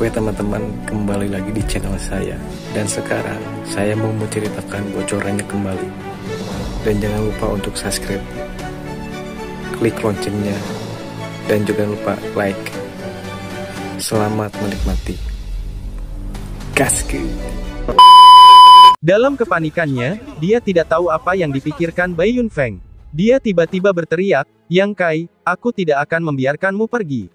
Oke teman-teman, kembali lagi di channel saya. Dan sekarang saya mau menceritakan bocorannya kembali. Dan jangan lupa untuk subscribe, klik loncengnya, dan juga lupa like. Selamat menikmati. Gaskeun. Dalam kepanikannya, dia tidak tahu apa yang dipikirkan Bai Yunfeng. Dia tiba-tiba berteriak, "Yang Kai, aku tidak akan membiarkanmu pergi."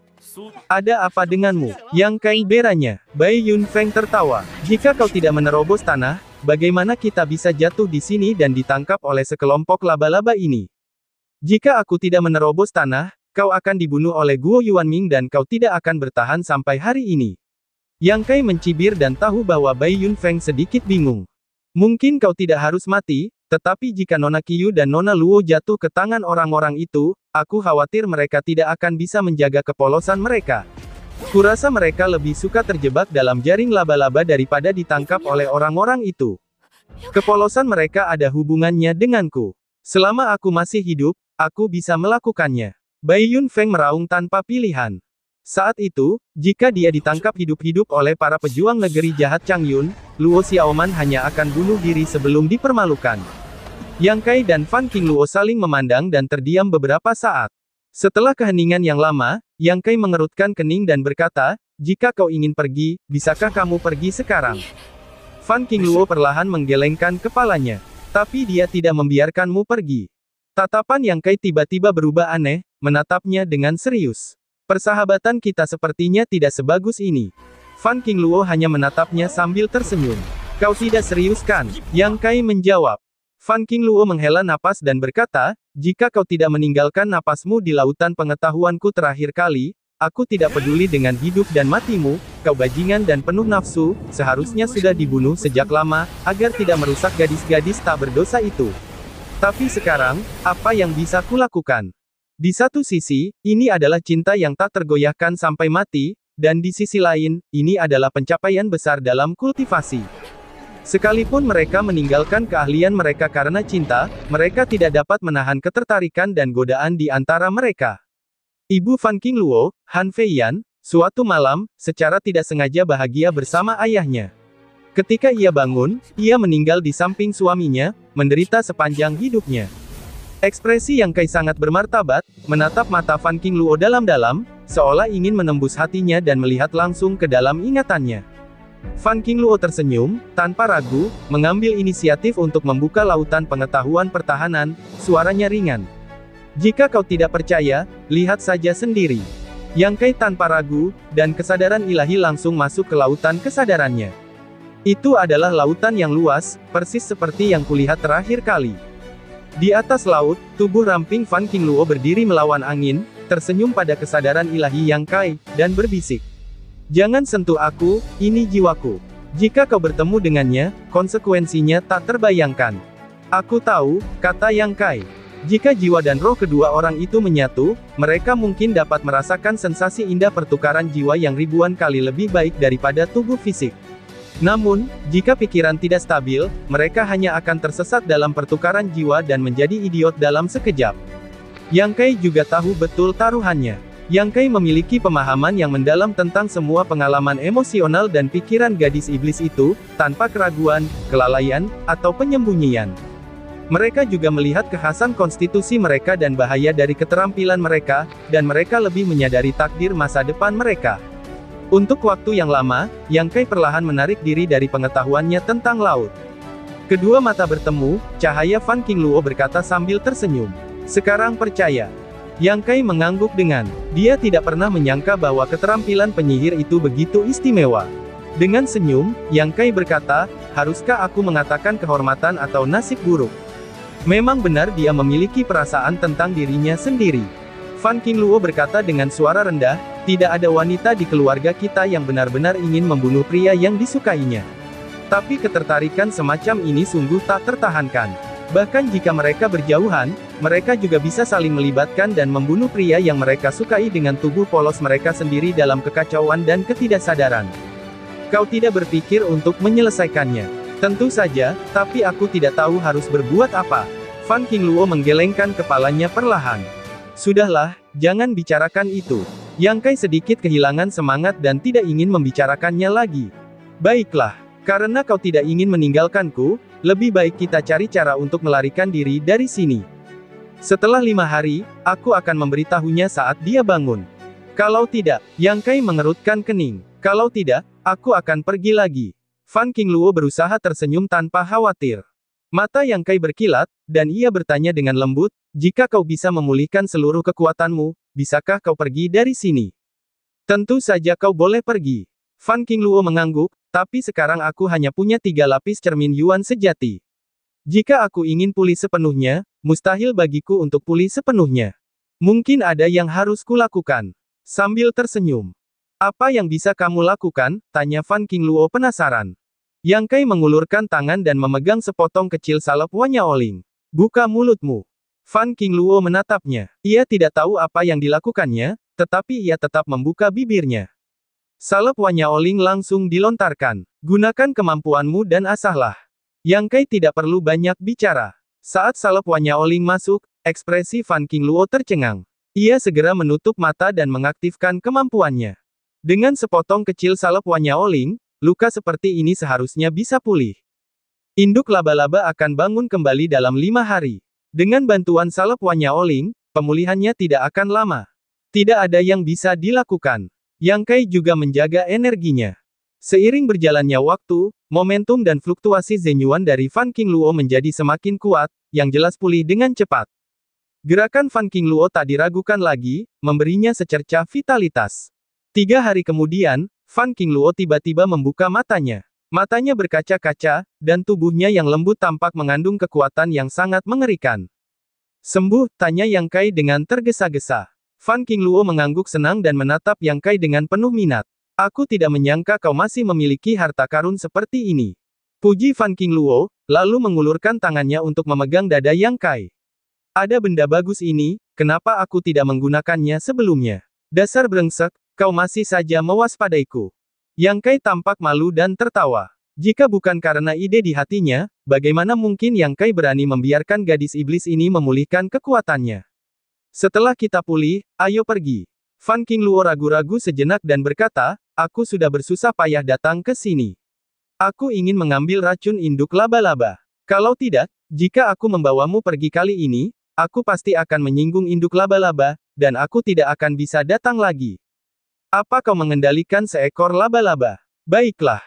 "Ada apa denganmu, Yang Kai?" beranya. Bai Yunfeng tertawa. "Jika kau tidak menerobos tanah, bagaimana kita bisa jatuh di sini dan ditangkap oleh sekelompok laba-laba ini? Jika aku tidak menerobos tanah, kau akan dibunuh oleh Guo Yuanming dan kau tidak akan bertahan sampai hari ini." Yang Kai mencibir dan tahu bahwa Bai Yunfeng sedikit bingung. "Mungkin kau tidak harus mati, tetapi jika Nona Qiyu dan Nona Luo jatuh ke tangan orang-orang itu, aku khawatir mereka tidak akan bisa menjaga kepolosan mereka. Kurasa mereka lebih suka terjebak dalam jaring laba-laba daripada ditangkap oleh orang-orang itu. Kepolosan mereka ada hubungannya denganku. Selama aku masih hidup, aku bisa melakukannya." Bai Yunfeng meraung tanpa pilihan. Saat itu, jika dia ditangkap hidup-hidup oleh para pejuang negeri jahat Changyun, Luo Xiaoman hanya akan bunuh diri sebelum dipermalukan. Yang Kai dan Fan Qingluo saling memandang dan terdiam beberapa saat. Setelah keheningan yang lama, Yang Kai mengerutkan kening dan berkata, "Jika kau ingin pergi, bisakah kamu pergi sekarang?" Fan Qingluo perlahan menggelengkan kepalanya. "Tapi dia tidak membiarkanmu pergi." Tatapan Yang Kai tiba-tiba berubah aneh, menatapnya dengan serius. "Persahabatan kita sepertinya tidak sebagus ini." Fan Qingluo hanya menatapnya sambil tersenyum. "Kau tidak serius kan?" Yang Kai menjawab. Fan Qingluo menghela napas dan berkata, "Jika kau tidak meninggalkan napasmu di lautan pengetahuanku terakhir kali, aku tidak peduli dengan hidup dan matimu, kau bajingan dan penuh nafsu, seharusnya sudah dibunuh sejak lama, agar tidak merusak gadis-gadis tak berdosa itu. Tapi sekarang, apa yang bisa kulakukan? Di satu sisi, ini adalah cinta yang tak tergoyahkan sampai mati, dan di sisi lain, ini adalah pencapaian besar dalam kultivasi. Sekalipun mereka meninggalkan keahlian mereka karena cinta, mereka tidak dapat menahan ketertarikan dan godaan di antara mereka." Ibu Fan Qingluo, Han Feiyan, suatu malam, secara tidak sengaja bahagia bersama ayahnya. Ketika ia bangun, ia meninggal di samping suaminya, menderita sepanjang hidupnya. Ekspresi Yang Kai sangat bermartabat, menatap mata Fan Qingluo dalam-dalam, seolah ingin menembus hatinya dan melihat langsung ke dalam ingatannya. Fan Qingluo tersenyum, tanpa ragu, mengambil inisiatif untuk membuka lautan pengetahuan pertahanan, suaranya ringan. "Jika kau tidak percaya, lihat saja sendiri." Yang Kai tanpa ragu, dan kesadaran ilahi langsung masuk ke lautan kesadarannya. Itu adalah lautan yang luas, persis seperti yang kulihat terakhir kali. Di atas laut, tubuh ramping Fan Qingluo berdiri melawan angin, tersenyum pada kesadaran ilahi Yang Kai, dan berbisik, "Jangan sentuh aku, ini jiwaku. Jika kau bertemu dengannya, konsekuensinya tak terbayangkan." "Aku tahu," kata Yang Kai. "Jika jiwa dan roh kedua orang itu menyatu, mereka mungkin dapat merasakan sensasi indah pertukaran jiwa yang ribuan kali lebih baik daripada tubuh fisik. Namun, jika pikiran tidak stabil, mereka hanya akan tersesat dalam pertukaran jiwa dan menjadi idiot dalam sekejap." Yang Kai juga tahu betul taruhannya. Yang Kai memiliki pemahaman yang mendalam tentang semua pengalaman emosional dan pikiran gadis iblis itu, tanpa keraguan, kelalaian, atau penyembunyian. Mereka juga melihat kekhasan konstitusi mereka dan bahaya dari keterampilan mereka, dan mereka lebih menyadari takdir masa depan mereka. Untuk waktu yang lama, Yang Kai perlahan menarik diri dari pengetahuannya tentang laut. Kedua mata bertemu, cahaya Fan Qingluo berkata sambil tersenyum, "Sekarang percaya." Yang Kai mengangguk dia tidak pernah menyangka bahwa keterampilan penyihir itu begitu istimewa. Dengan senyum, Yang Kai berkata, "Haruskah aku mengatakan kehormatan atau nasib buruk?" Memang benar dia memiliki perasaan tentang dirinya sendiri. Fan Qingluo berkata dengan suara rendah, "Tidak ada wanita di keluarga kita yang benar-benar ingin membunuh pria yang disukainya. Tapi ketertarikan semacam ini sungguh tak tertahankan. Bahkan jika mereka berjauhan, mereka juga bisa saling melibatkan dan membunuh pria yang mereka sukai dengan tubuh polos mereka sendiri dalam kekacauan dan ketidaksadaran. Kau tidak berpikir untuk menyelesaikannya?" "Tentu saja, tapi aku tidak tahu harus berbuat apa." Fan Qingluo menggelengkan kepalanya perlahan. "Sudahlah, jangan bicarakan itu. Yang Kai sedikit kehilangan semangat dan tidak ingin membicarakannya lagi. Baiklah, karena kau tidak ingin meninggalkanku, lebih baik kita cari cara untuk melarikan diri dari sini. Setelah 5 hari, aku akan memberitahunya saat dia bangun. Kalau tidak, Yang Kai mengerutkan kening. Kalau tidak, aku akan pergi lagi. Fan Qingluo berusaha tersenyum tanpa khawatir. Mata Yang Kai berkilat, dan ia bertanya dengan lembut, jika kau bisa memulihkan seluruh kekuatanmu, bisakah kau pergi dari sini? Tentu saja kau boleh pergi. Fan Qingluo mengangguk, tapi sekarang aku hanya punya 3 lapis cermin Yuan sejati. Jika aku ingin pulih sepenuhnya, mustahil bagiku untuk pulih sepenuhnya. Mungkin ada yang harus kulakukan. Sambil tersenyum. Apa yang bisa kamu lakukan? Tanya Fan Qingluo penasaran. Yang Kai mengulurkan tangan dan memegang sepotong kecil salep Wanyaoling. Buka mulutmu. Fan Qingluo menatapnya. Ia tidak tahu apa yang dilakukannya, tetapi ia tetap membuka bibirnya. Salep Wanyaoling langsung dilontarkan. Gunakan kemampuanmu dan asahlah. Yang Kai tidak perlu banyak bicara. Saat salep Wanyaoling masuk, ekspresi Fan Qingluo tercengang. Ia segera menutup mata dan mengaktifkan kemampuannya. Dengan sepotong kecil salep Wanyaoling, luka seperti ini seharusnya bisa pulih. Induk laba-laba akan bangun kembali dalam 5 hari. Dengan bantuan salep Wanyaoling, pemulihannya tidak akan lama. Tidak ada yang bisa dilakukan. Yang Kai juga menjaga energinya. Seiring berjalannya waktu, momentum dan fluktuasi Zenyuan dari Fan Qingluo menjadi semakin kuat, yang jelas pulih dengan cepat. Gerakan Fan Qingluo tak diragukan lagi, memberinya secercah vitalitas. 3 hari kemudian, Fan Qingluo tiba-tiba membuka matanya. Matanya berkaca-kaca, dan tubuhnya yang lembut tampak mengandung kekuatan yang sangat mengerikan. Sembuh, tanya Yang Kai dengan tergesa-gesa. Fan Qingluo mengangguk senang dan menatap Yang Kai dengan penuh minat. Aku tidak menyangka kau masih memiliki harta karun seperti ini. Puji Fan Qingluo, lalu mengulurkan tangannya untuk memegang dada Yang Kai. Ada benda bagus ini, kenapa aku tidak menggunakannya sebelumnya? Dasar brengsek, kau masih saja mewaspadaiku. Yang Kai tampak malu dan tertawa. Jika bukan karena ide di hatinya, bagaimana mungkin Yang Kai berani membiarkan gadis iblis ini memulihkan kekuatannya? Setelah kita pulih, ayo pergi. Fan Qingluo ragu-ragu sejenak dan berkata, aku sudah bersusah payah datang ke sini. Aku ingin mengambil racun induk laba-laba. Kalau tidak, jika aku membawamu pergi kali ini, aku pasti akan menyinggung induk laba-laba, dan aku tidak akan bisa datang lagi. Apa kau mengendalikan seekor laba-laba? Baiklah.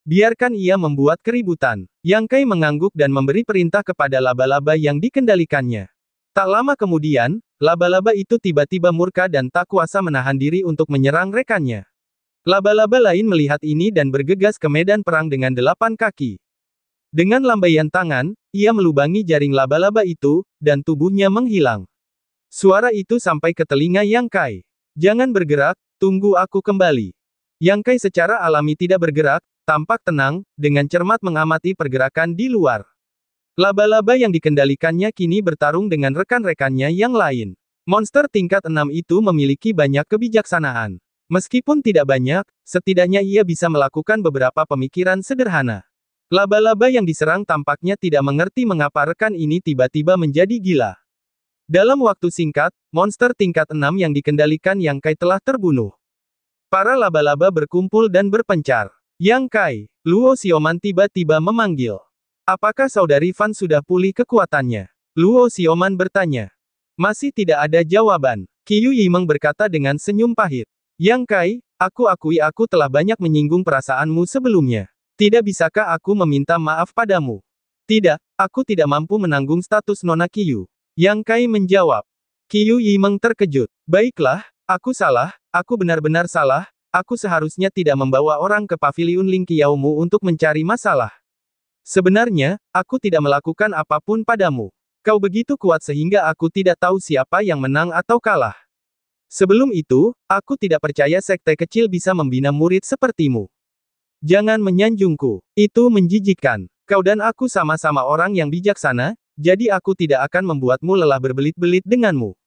Biarkan ia membuat keributan. Yang Kai mengangguk dan memberi perintah kepada laba-laba yang dikendalikannya. Tak lama kemudian, laba-laba itu tiba-tiba murka dan tak kuasa menahan diri untuk menyerang rekannya. Laba-laba lain melihat ini dan bergegas ke medan perang dengan 8 kaki. Dengan lambaian tangan, ia melubangi jaring laba-laba itu, dan tubuhnya menghilang. Suara itu sampai ke telinga Yang Kai. Jangan bergerak, tunggu aku kembali. Yang Kai secara alami tidak bergerak, tampak tenang, dengan cermat mengamati pergerakan di luar. Laba-laba yang dikendalikannya kini bertarung dengan rekan-rekannya yang lain. Monster tingkat 6 itu memiliki banyak kebijaksanaan. Meskipun tidak banyak, setidaknya ia bisa melakukan beberapa pemikiran sederhana. Laba-laba yang diserang tampaknya tidak mengerti mengapa rekan ini tiba-tiba menjadi gila. Dalam waktu singkat, monster tingkat 6 yang dikendalikan Yang Kai telah terbunuh. Para laba-laba berkumpul dan berpencar. Yang Kai, Luo Xiaoman tiba-tiba memanggil. Apakah saudari Fan sudah pulih kekuatannya? Luo Xiaoman bertanya. Masih tidak ada jawaban. Qiyu Yimeng berkata dengan senyum pahit. Yang Kai, aku akui aku telah banyak menyinggung perasaanmu sebelumnya. Tidak bisakah aku meminta maaf padamu? Tidak, aku tidak mampu menanggung status Nona Qiyu. Yang Kai menjawab. Qiyu Yimeng terkejut. Baiklah, aku salah, aku benar-benar salah, aku seharusnya tidak membawa orang ke paviliun Ling Qiaomu untuk mencari masalah. Sebenarnya, aku tidak melakukan apapun padamu. Kau begitu kuat sehingga aku tidak tahu siapa yang menang atau kalah. Sebelum itu, aku tidak percaya sekte kecil bisa membina murid sepertimu. Jangan menyanjungku. Itu menjijikkan. Kau dan aku sama-sama orang yang bijaksana, jadi aku tidak akan membuatmu lelah berbelit-belit denganmu.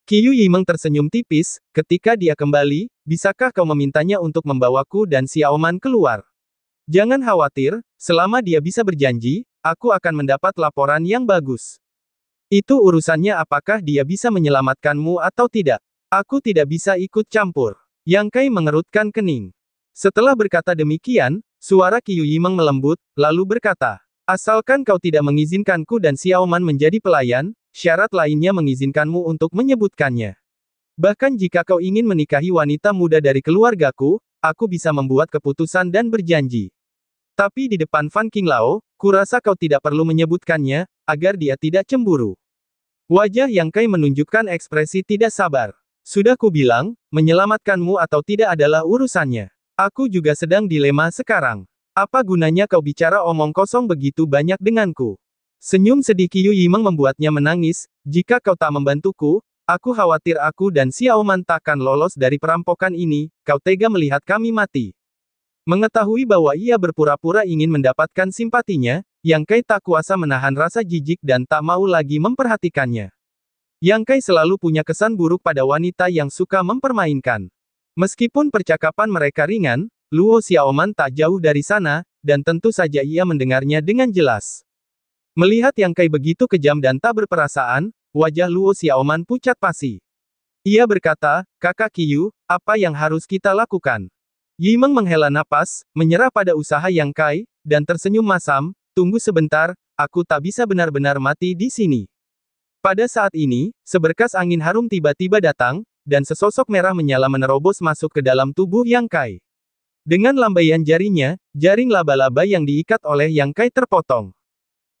Qiyu Yimeng tersenyum tipis, ketika dia kembali, bisakah kau memintanya untuk membawaku dan Xiaoman keluar? Jangan khawatir, selama dia bisa berjanji, aku akan mendapat laporan yang bagus. Itu urusannya apakah dia bisa menyelamatkanmu atau tidak. Aku tidak bisa ikut campur. Yang Kai mengerutkan kening. Setelah berkata demikian, suara Qiu Yimeng melembut, lalu berkata, asalkan kau tidak mengizinkanku dan Xiaoman menjadi pelayan, syarat lainnya mengizinkanmu untuk menyebutkannya. Bahkan jika kau ingin menikahi wanita muda dari keluargaku, aku bisa membuat keputusan dan berjanji. Tapi di depan Fan Qinglao, kurasa kau tidak perlu menyebutkannya, agar dia tidak cemburu. Wajah Yang Kai menunjukkan ekspresi tidak sabar. Sudah kubilang, menyelamatkanmu atau tidak adalah urusannya. Aku juga sedang dilema sekarang. Apa gunanya kau bicara omong kosong begitu banyak denganku? Senyum sedih Qiu Yimeng membuatnya menangis, jika kau tak membantuku, aku khawatir aku dan Xiaoman takkan lolos dari perampokan ini, kau tega melihat kami mati. Mengetahui bahwa ia berpura-pura ingin mendapatkan simpatinya, Yang Kai tak kuasa menahan rasa jijik dan tak mau lagi memperhatikannya. Yang Kai selalu punya kesan buruk pada wanita yang suka mempermainkan. Meskipun percakapan mereka ringan, Luo Xiaoman tak jauh dari sana, dan tentu saja ia mendengarnya dengan jelas. Melihat Yang Kai begitu kejam dan tak berperasaan, wajah Luo Xiaoman pucat pasi. Ia berkata, Kakak Qiu, apa yang harus kita lakukan? Yimeng menghela napas, menyerah pada usaha Yang Kai, dan tersenyum masam, tunggu sebentar, aku tak bisa benar-benar mati di sini. Pada saat ini, seberkas angin harum tiba-tiba datang, dan sesosok merah menyala menerobos masuk ke dalam tubuh Yang Kai. Dengan lambaian jarinya, jaring laba-laba yang diikat oleh Yang Kai terpotong.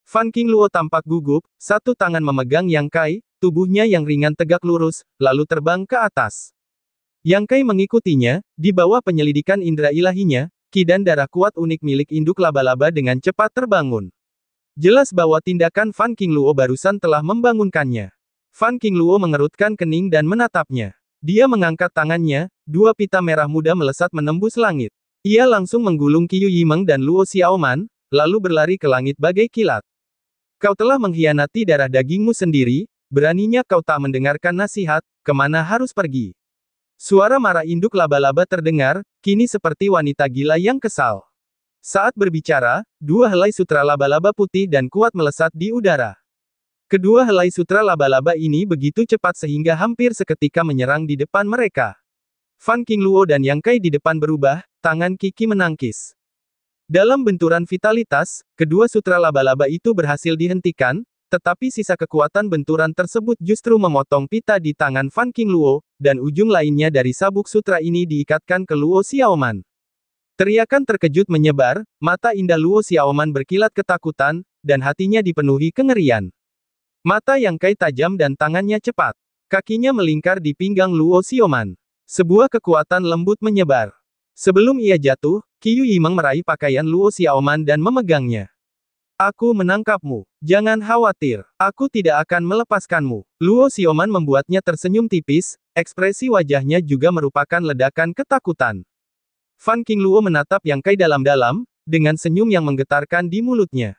Fan Qingluo tampak gugup, satu tangan memegang Yang Kai, tubuhnya yang ringan tegak lurus, lalu terbang ke atas. Yang Kai mengikutinya, di bawah penyelidikan indera ilahinya, ki dan darah kuat unik milik induk laba-laba dengan cepat terbangun. Jelas bahwa tindakan Fan Qingluo barusan telah membangunkannya. Fan Qingluo mengerutkan kening dan menatapnya. Dia mengangkat tangannya, dua pita merah muda melesat menembus langit. Ia langsung menggulung Qiu Yimeng dan Luo Xiaoman, lalu berlari ke langit bagai kilat. Kau telah mengkhianati darah dagingmu sendiri, beraninya kau tak mendengarkan nasihat, kemana harus pergi? Suara marah induk laba-laba terdengar, kini seperti wanita gila yang kesal. Saat berbicara, dua helai sutra laba-laba putih dan kuat melesat di udara. Kedua helai sutra laba-laba ini begitu cepat sehingga hampir seketika menyerang di depan mereka. Fan Qingluo dan Yang Kai di depan berubah, tangan Kiki menangkis. Dalam benturan vitalitas, kedua sutra laba-laba itu berhasil dihentikan, tetapi sisa kekuatan benturan tersebut justru memotong pita di tangan Fan Qingluo, dan ujung lainnya dari sabuk sutra ini diikatkan ke Luo Xiaoman. Teriakan terkejut menyebar, mata indah Luo Xiaoman berkilat ketakutan, dan hatinya dipenuhi kengerian. Mata Yang Kai tajam dan tangannya cepat. Kakinya melingkar di pinggang Luo Xiaoman. Sebuah kekuatan lembut menyebar. Sebelum ia jatuh, Qiu Yimeng meraih pakaian Luo Xiaoman dan memegangnya. Aku menangkapmu. Jangan khawatir, aku tidak akan melepaskanmu. Luo Xiaoman membuatnya tersenyum tipis, ekspresi wajahnya juga merupakan ledakan ketakutan. Fan Qingluo menatap Yang Kai dalam-dalam, dengan senyum yang menggetarkan di mulutnya.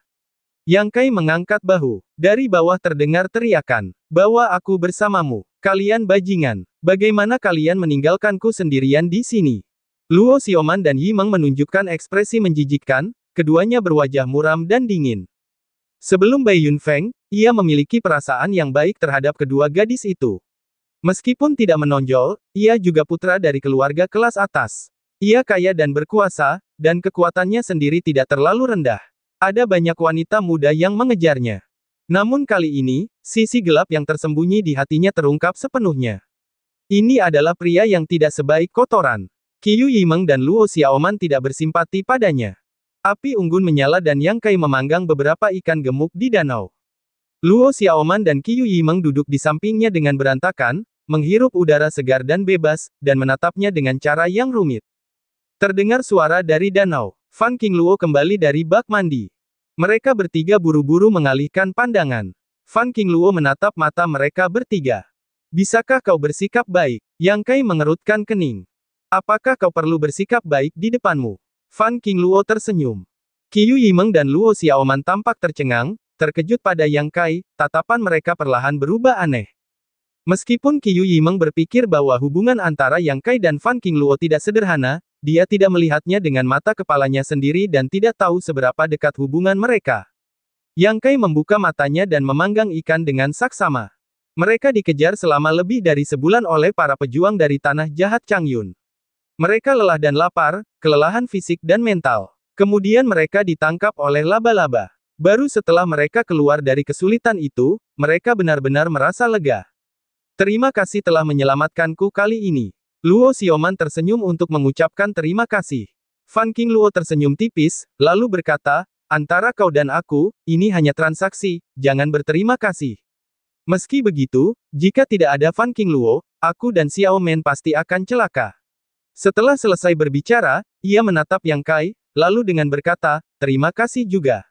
Yang Kai mengangkat bahu. Dari bawah terdengar teriakan. Bawa aku bersamamu. Kalian bajingan. Bagaimana kalian meninggalkanku sendirian di sini? Luo Xiaoman dan Yimeng menunjukkan ekspresi menjijikkan, keduanya berwajah muram dan dingin. Sebelum Bai Yunfeng, ia memiliki perasaan yang baik terhadap kedua gadis itu. Meskipun tidak menonjol, ia juga putra dari keluarga kelas atas. Ia kaya dan berkuasa, dan kekuatannya sendiri tidak terlalu rendah. Ada banyak wanita muda yang mengejarnya. Namun kali ini, sisi gelap yang tersembunyi di hatinya terungkap sepenuhnya. Ini adalah pria yang tidak sebaik kotoran. Qiu Yimeng dan Luo Xiaoman tidak bersimpati padanya. Api unggun menyala dan Yang Kai memanggang beberapa ikan gemuk di danau. Luo Xiaoman dan Qiu Yimeng duduk di sampingnya dengan berantakan, menghirup udara segar dan bebas, dan menatapnya dengan cara yang rumit. Terdengar suara dari danau. Fan Qingluo kembali dari bak mandi. Mereka bertiga buru-buru mengalihkan pandangan. Fan Qingluo menatap mata mereka bertiga. Bisakah kau bersikap baik? Yang Kai mengerutkan kening. Apakah kau perlu bersikap baik di depanmu? Fan Qingluo tersenyum. Qiu Yimeng dan Luo Xiaoman tampak tercengang, terkejut pada Yang Kai, tatapan mereka perlahan berubah aneh. Meskipun Qiu Yimeng berpikir bahwa hubungan antara Yang Kai dan Fan Qingluo tidak sederhana, dia tidak melihatnya dengan mata kepalanya sendiri dan tidak tahu seberapa dekat hubungan mereka. Yang Kai membuka matanya dan memanggang ikan dengan saksama. Mereka dikejar selama lebih dari sebulan oleh para pejuang dari tanah jahat Changyun. Mereka lelah dan lapar, kelelahan fisik dan mental. Kemudian mereka ditangkap oleh laba-laba. Baru setelah mereka keluar dari kesulitan itu, mereka benar-benar merasa lega. Terima kasih telah menyelamatkanku kali ini. Luo Xiaoman tersenyum untuk mengucapkan terima kasih. Fan King Luo tersenyum tipis, lalu berkata, antara kau dan aku, ini hanya transaksi, jangan berterima kasih. Meski begitu, jika tidak ada Fan King Luo, aku dan Xiao Men pasti akan celaka. Setelah selesai berbicara, ia menatap Yang Kai, lalu dengan berkata, terima kasih juga.